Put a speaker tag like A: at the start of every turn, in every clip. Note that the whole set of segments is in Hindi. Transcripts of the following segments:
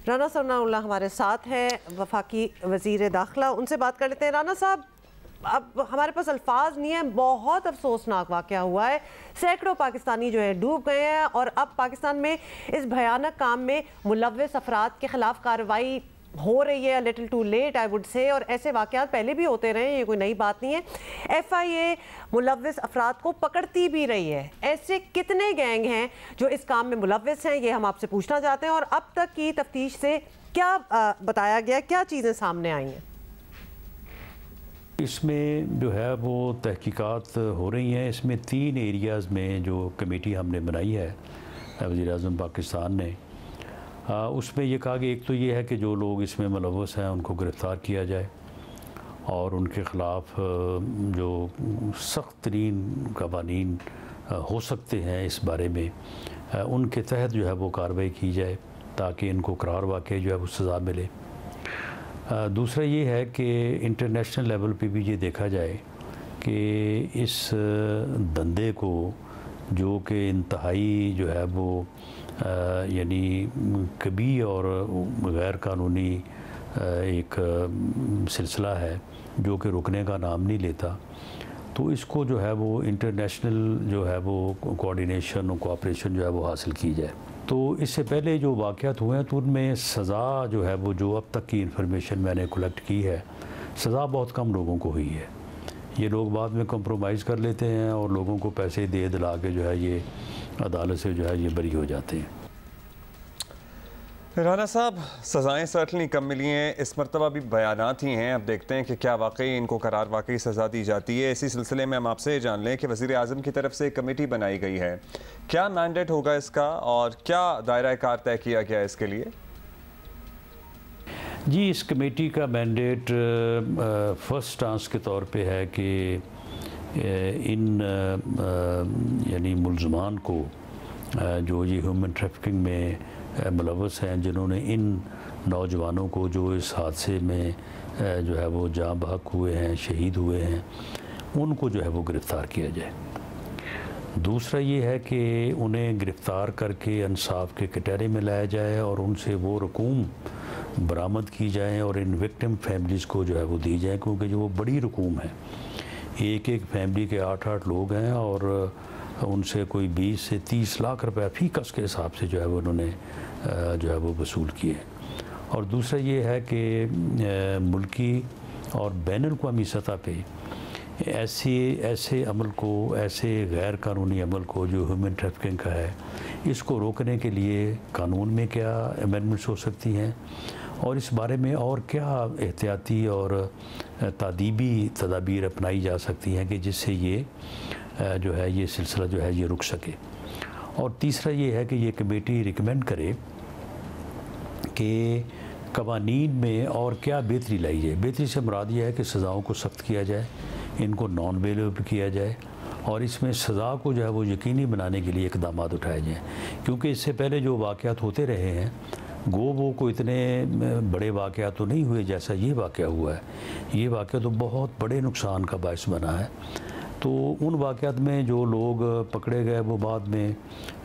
A: राना सनाउल्लाह हमारे साथ हैं, वफाकी वज़ीर दाखिला। उनसे बात कर लेते हैं। राना साहब, अब हमारे पास अल्फाज नहीं है, बहुत अफसोसनाक वाक़या हुआ है। सैकड़ों पाकिस्तानी जो है डूब गए हैं और अब पाकिस्तान में इस भयानक काम में मुलव्वस अफराद के ख़िलाफ़ कार्रवाई हो रही है। Little too late I would say, और ऐसे वाक़यात पहले भी होते रहे, ये कोई नई बात नहीं है। FIA मुलव्वस अफराद को पकड़ती भी रही है। ऐसे कितने गैंग हैं जो इस काम में मुलव्वस हैं, ये हम आपसे पूछना चाहते हैं। और अब तक की तफ्तीश से क्या बताया गया, क्या चीज़ें सामने आई हैं?
B: इसमें जो है वो तहकीकात हो रही हैं। इसमें 3 एरियाज़ में जो कमेटी हमने बनाई है वज़ीर-ए-आज़म पाकिस्तान ने, उसमें ये कहा कि एक तो ये है कि जो लोग इसमें मुलव्वस हैं उनको गिरफ़्तार किया जाए और उनके ख़िलाफ़ जो सख्त तरीन कवानीन हो सकते हैं इस बारे में, उनके तहत जो है वो कार्रवाई की जाए ताकि इनको करार वाक़ई जो है वो सज़ा मिले। दूसरा ये है कि इंटरनेशनल लेवल पे भी ये देखा जाए कि इस धंधे को, जो कि इंतहाई जो है वो यानी कभी और गैर कानूनी एक सिलसिला है जो कि रुकने का नाम नहीं लेता, तो इसको जो है वो इंटरनेशनल जो है वो कोऑर्डिनेशन और कोऑपरेशन जो है वो हासिल की जाए। तो इससे पहले जो वाक़यात हुए हैं तो उनमें सज़ा जो है वो, जो अब तक की इन्फॉर्मेशन मैंने कलेक्ट की है, सज़ा बहुत कम लोगों को हुई है। ये लोग बाद में कंप्रोमाइज़ कर लेते हैं और लोगों को पैसे दे दिला के जो है ये अदालत से जो है ये बरी हो जाते हैं।
C: राना साहब, सज़ाएँ सर्टनली कम मिली हैं, इस मरतबा भी बयानात ही हैं। अब देखते हैं कि क्या वाकई इनको करार वाकई सज़ा दी जाती है। इसी सिलसिले में हम आपसे जान लें कि वज़ीर आज़म की तरफ से एक कमेटी बनाई गई है, क्या मैंडेट होगा इसका और क्या दायरा कार तय किया गया है इसके लिए?
B: जी, इस कमेटी का मैंडेट फर्स्ट चांस के तौर पे है कि इन यानी मुल्ज़मान को जो ये ह्यूमन ट्रैफिकिंग में मुलव्वस हैं, जिन्होंने इन नौजवानों को जो इस हादसे में जो है वो जाँ बहक हुए हैं, शहीद हुए हैं, उनको जो है वो गिरफ़्तार किया जाए। दूसरा ये है कि उन्हें गिरफ़्तार करके इंसाफ के कटहरे में लाया जाए और उनसे वो रकूम बरामद की जाए और इन विक्टिम फैमिलीज़ को जो है वो दी जाए, क्योंकि जो वो बड़ी रकूम है, एक फैमिली के 8-8 लोग हैं और उनसे कोई 20 से 30 लाख रुपए फ़ी कस के हिसाब से जो है वो उन्होंने जो है वो वसूल किए। और दूसरा ये है कि मुल्की और बैनुल-अक़वामी सतह पे ऐसे अमल को, ऐसे गैर कानूनी अमल को जो ह्यूमन ट्रैफिकिंग का है, इसको रोकने के लिए कानून में क्या अमेंडमेंट्स हो सकती हैं और इस बारे में और क्या एहतियाती और तादीबी तदाबीर अपनाई जा सकती हैं कि जिससे ये जो है ये सिलसिला जो है ये रुक सके। और तीसरा ये है कि ये कमेटी रिकमेंड करे कि कवानीन में और क्या बेहतरी लाई जाए। बेहतरी से मुराद ये है कि सज़ाओं को सख्त किया जाए, इनको नॉन बेलेबल किया जाए और इसमें सज़ा को जो है वो यकीनी बनाने के लिए इक़दाम उठाए जाएँ, क्योंकि इससे पहले जो वाक़यात होते रहे हैं वो को इतने बड़े वाक़यात तो नहीं हुए जैसा ये वाक़या हुआ है। ये वाक़या तो बहुत बड़े नुकसान का बायस बना है। तो उन वाक़यात में जो लोग पकड़े गए वो बाद में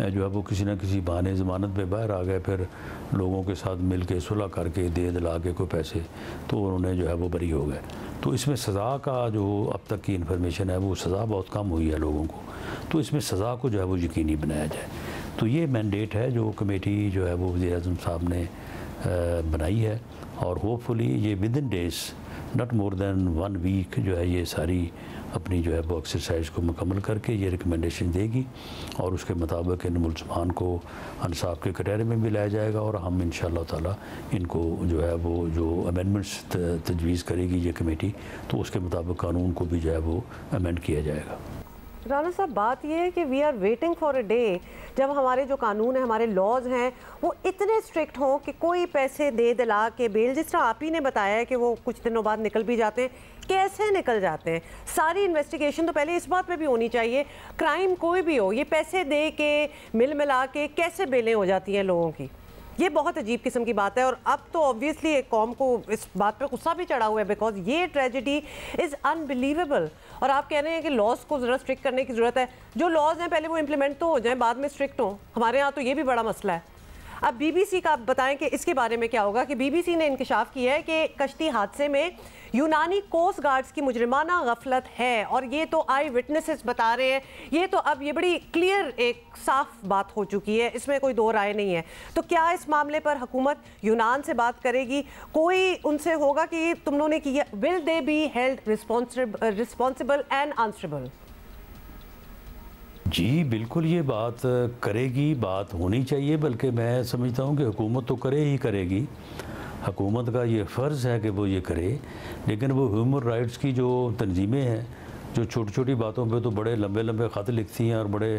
B: जो है वो किसी न किसी बहाने ज़मानत पे बाहर आ गए, फिर लोगों के साथ मिल के सुलह करके दे दिला के कोई पैसे, तो उन्होंने जो है वो बरी हो गए। तो इसमें सज़ा का जो अब तक की इन्फॉर्मेशन है वो सज़ा बहुत कम हुई है लोगों को, तो इसमें सज़ा को जो है वो यकीनी बनाया जाए। तो ये मैंडेट है जो कमेटी जो है वो वज़ीर-ए-आज़म साहब ने बनाई है और होपफुली ये within days, not more than 1 week जो है ये सारी अपनी जो है वो एक्सरसाइज को मुकम्मल करके ये रिकमेंडेशन देगी और उसके मुताबिक इन मुल्ज़मान को इंसाफ के कटहरे में भी लाया जाएगा और हम इंशाअल्लाह ताला इनको जो है वो जो अमेंडमेंट्स तजवीज़ करेगी ये कमेटी, तो उसके मुताबिक कानून को भी जो है वो अमेंड किया जाएगा।
A: राना साहब, बात यह है कि we are waiting for a day जब हमारे जो कानून है, हमारे लॉज हैं, वो इतने स्ट्रिक्ट हों कि कोई पैसे दे दिला के बेल, जिस तरह आप ही ने बताया है कि वो कुछ दिनों बाद निकल भी जाते हैं, कैसे निकल जाते हैं? सारी इन्वेस्टिगेशन तो पहले इस बात पे भी होनी चाहिए, क्राइम कोई भी हो, ये पैसे दे के मिल मिला के कैसे बेलें हो जाती हैं लोगों की? ये बहुत अजीब किस्म की बात है और अब तो ऑब्वियसली एक कौम को इस बात पे गुस्सा भी चढ़ा हुआ है, बिकॉज ये ट्रेजेडी इज़ अनबिलीवेबल। और आप कह रहे हैं कि लॉज को ज़रा स्ट्रिक्ट करने की ज़रूरत है। जो लॉज हैं पहले वो इम्प्लीमेंट तो हो जाएं, बाद में स्ट्रिक्ट हों। हमारे यहाँ तो ये भी बड़ा मसला है। अब बीबीसी का आप बताएं कि इसके बारे में क्या होगा कि बीबीसी ने इंकशाफ किया है कि कश्ती हादसे में यूनानी कोस्ट गार्ड्स की मुजरिमाना गफलत है, और ये तो आई विटनेसेस बता रहे हैं। ये तो अब ये बड़ी क्लियर एक साफ बात हो चुकी है, इसमें कोई दो राय नहीं है। तो क्या इस मामले पर हुकूमत यूनान से बात करेगी? कोई उनसे होगा कि तुम लोगों ने किया, will they be held responsible and answerable?
B: जी बिल्कुल, ये बात करेगी, बात होनी चाहिए। बल्कि मैं समझता हूँ कि हुकूमत तो करे ही करेगी, हुकूमत का ये फ़र्ज़ है कि वो ये करे। लेकिन वो ह्यूमन राइट्स की जो तंजीमें हैं, जो छोटी छोटी बातों पे तो बड़े लंबे लंबे ख़त लिखती हैं और बड़े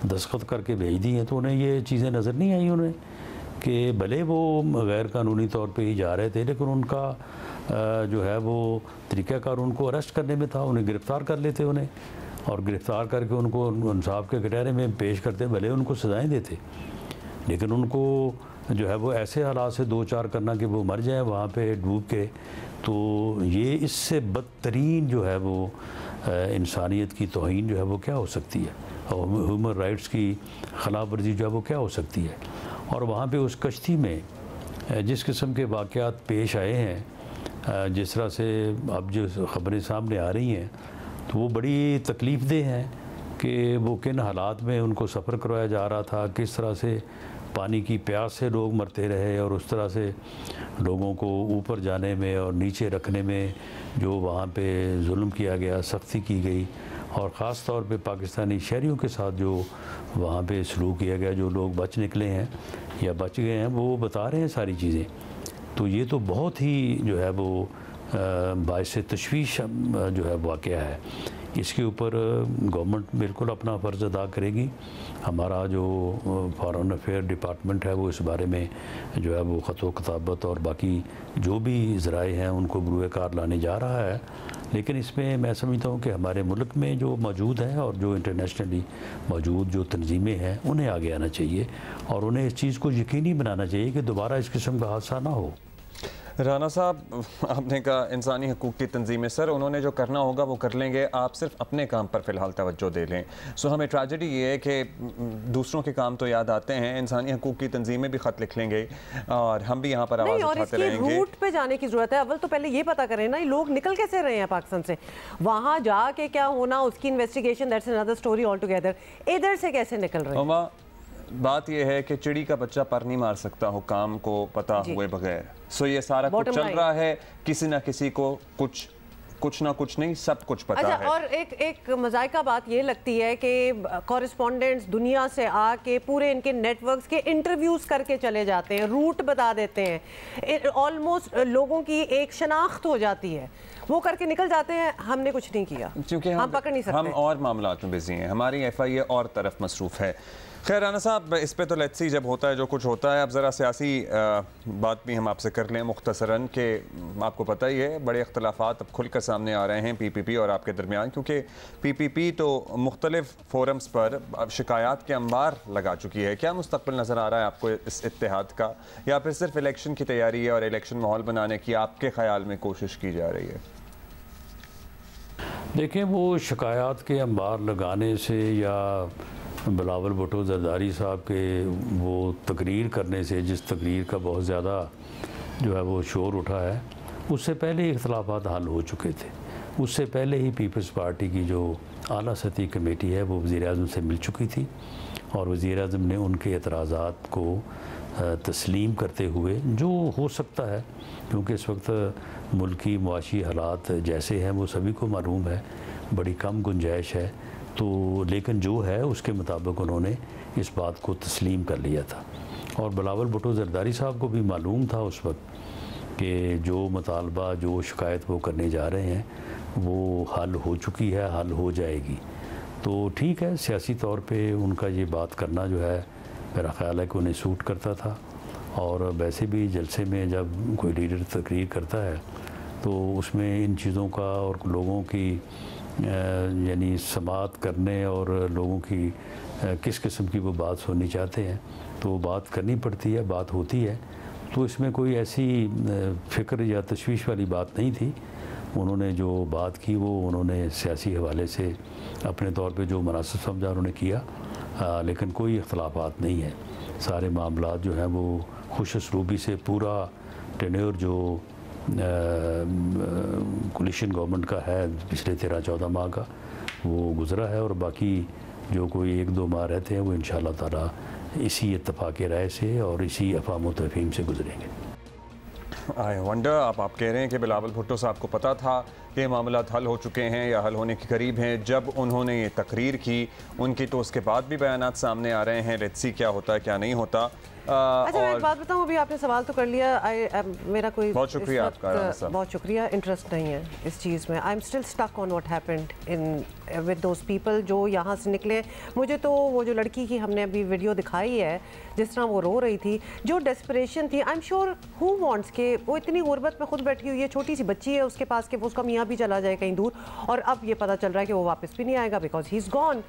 B: दस्तखत करके भेज दी हैं, तो उन्हें ये चीज़ें नज़र नहीं आई उन्हें कि भले वो गैर कानूनी तौर पे ही जा रहे थे, लेकिन उनका जो है वो तरीक़ाकार उनको अरेस्ट करने में था, उन्हें गिरफ़्तार कर लेते उन्हें, और गिरफ़्तार करके उनको इंसाफ के कटहरे में पेश करते, भले उनको सज़ाएँ देते, लेकिन उनको जो है वो ऐसे हालात से दो चार करना कि वो मर जाए वहाँ पे डूब के, तो ये इससे बदतरीन जो है वो इंसानियत की तौहीन जो है वो क्या हो सकती है, और ह्यूमन राइट्स की खिलाफ वर्जी जो है वो क्या हो सकती है। और वहाँ पे उस कश्ती में जिस किस्म के वाक़यात पेश आए हैं, जिस तरह से अब जो ख़बरें सामने आ रही हैं, तो वो बड़ी तकलीफ़ देह हैं कि वो किन हालात में उनको सफ़र करवाया जा रहा था, किस तरह से पानी की प्यास से लोग मरते रहे, और उस तरह से लोगों को ऊपर जाने में और नीचे रखने में जो वहाँ पे जुल्म किया गया, सख्ती की गई, और ख़ास तौर पे पाकिस्तानी शहरियों के साथ जो वहाँ पे सलूक किया गया, जो लोग बच निकले हैं या बच गए हैं, वो बता रहे हैं सारी चीज़ें। तो ये तो बहुत ही जो है वो बाइस तशवीश जो है वाक़या है। इसके ऊपर गवर्नमेंट बिल्कुल अपना फ़र्ज़ अदा करेगी। हमारा जो फॉरेन अफेयर डिपार्टमेंट है वो इस बारे में जो है वो ख़त व किताबत और बाकी जो भी ज़राए हैं उनको बरूए कार लाने जा रहा है। लेकिन इसमें मैं समझता हूँ कि हमारे मुल्क में जो मौजूद है और जो इंटरनेशनली मौजूद जो तंजीमें हैं उन्हें आगे आना चाहिए, और उन्हें इस चीज़ को यकीनी बनाना चाहिए कि दोबारा इस किस्म का हादसा ना हो।
C: राना साहब, आपने कहा इंसानी हकूक़ की तंजीमें, सर उन्होंने जो करना होगा वो कर लेंगे, आप सिर्फ अपने काम पर फ़िलहाल तवज्जो दे लें। सो हमें ट्रेजेडी ये है कि दूसरों के काम तो याद आते हैं, इंसानी हकूक़ की तंजीमें भी ख़त लिख लेंगे और हम भी यहाँ पर आवाज़ उठाते रहेंगे।
A: रूट पे जाने की ज़रूरत है। अव्वल तो पहले ये पता करें ना, ये लोग निकल कैसे रहे हैं पाकिस्तान से, वहाँ जाके क्या होना उसकी investigation, that's another story all together. इधर से कैसे निकल रहे हैं?
C: बात यह है कि चिड़ी का बच्चा पर नहीं मार सकता हुकाम को पता हुए बगैर। सो ये सारा कुछ चल रहा है, किसी ना किसी को कुछ ना कुछ नहीं, सब कुछ पता है।
A: और एक मज़ाइका बात ये लगती है कि कॉरेस्पॉन्डेंट्स दुनिया से आके पूरे इनके नेटवर्क्स के इंटरव्यूज करके चले जाते हैं, रूट बता देते हैं, ऑलमोस्ट लोगों की एक शनाख्त हो जाती है, वो करके निकल जाते हैं। हमने कुछ नहीं किया क्योंकि हम पकड़ नहीं सकते,
C: हम और मामलात में बिजी हैं, हमारी FIA और तरफ मसरूफ़ है। खैर राना साहब, इस पे तो लेट्स सी जब होता है जो कुछ होता है। अब ज़रा सियासी बात भी हम आपसे कर लें मुख्तसरन, कि आपको पता ही है बड़े अख्तलाफात अब खुलकर सामने आ रहे हैं PPP और आपके दरमियान, क्योंकि PPP तो मुख्तलिफ फोरम्स पर शिकायत के अंबार लगा चुकी है। क्या मुस्तकबिल नज़र आ रहा है आपको इस इत्तेहाद का, या फिर सिर्फ इलेक्शन की तैयारी है और इलेक्शन माहौल बनाने की आपके ख्याल में कोशिश की जा रही है?
B: देखें, वो शिकायत के अंबार लगाने से या बिलावल भुट्टो जरदारी साहब के वो तकरीर करने से, जिस तकरीर का बहुत ज़्यादा जो है वो शोर उठा है, उससे पहले ही इख्तलाफात हल हो चुके थे। उससे पहले ही पीपल्स पार्टी की जो आला सतही कमेटी है वो वज़ीर-ए-आज़म से मिल चुकी थी, और वज़ीर-ए-आज़म ने उनके एतराज़ात को तस्लीम करते हुए, जो हो सकता है क्योंकि इस वक्त मुल्की मुआशी हालात जैसे हैं वो सभी को मालूम है, बड़ी कम गुंजाइश है, तो लेकिन जो है उसके मुताबिक उन्होंने इस बात को तस्लीम कर लिया था। और बिलावल भुट्टो जरदारी साहब को भी मालूम था उस वक्त कि जो मुतालबा, जो शिकायत वो करने जा रहे हैं वो हल हो चुकी है, हल हो जाएगी। तो ठीक है, सियासी तौर पे उनका ये बात करना जो है मेरा ख्याल है कि उन्हें सूट करता था, और वैसे भी जलसे में जब कोई लीडर तकरीर करता है तो उसमें इन चीज़ों का और लोगों की यानी समाअत करने और लोगों की किस किस्म की वो बात सुननी चाहते हैं तो बात करनी पड़ती है, बात होती है। तो इसमें कोई ऐसी फ़िक्र या तशवीश वाली बात नहीं थी। उन्होंने जो बात की वो उन्होंने सियासी हवाले से अपने तौर पे जो मुनासिब समझा उन्होंने किया, लेकिन कोई इख्तलाफात नहीं है। सारे मामला जो हैं वो खुश उसलूबी से पूरा टेन्योर जो कोलिशन गवर्नमेंट का है पिछले 13-14 माह का वो गुज़रा है, और बाकी जो कोई 1-2 माह रहते हैं वो इंशाअल्लाह ताला इसी इत्तफाक़ राय से और इसी अफ़ाम तफ़हीम से गुजरेंगे।
C: आई वंडर, आप कह रहे हैं कि बिलावल भुट्टो साहब को पता था कि मामला हल हो चुके हैं या हल होने के करीब हैं जब उन्होंने ये तकरीर की। उनकी तो उसके बाद भी बयानात सामने आ रहे हैं, लेट्स सी क्या होता है क्या नहीं होता।
A: अच्छा, मैं एक बात बताऊं, अभी आपने सवाल तो कर लिया। मेरा कोई
C: बहुत शुक्रिया आपका,
A: बहुत शुक्रिया। इंटरेस्ट नहीं है इस चीज़ में। I am still stuck on what happened in with those people जो यहाँ से निकले। मुझे तो वो जो लड़की की हमने अभी वीडियो दिखाई है, जिस तरह वो रो रही थी, जो डेस्परेशन थी, I am sure who wants के वो इतनी गुर्बत में खुद बैठी हुई है, छोटी सी बच्ची है उसके पास, कि वो उसका मियाँ भी चला जाए कहीं दूर, और अब ये पता चल रहा है कि वो वापस भी नहीं आएगा बिकॉज ही इज़ गॉन।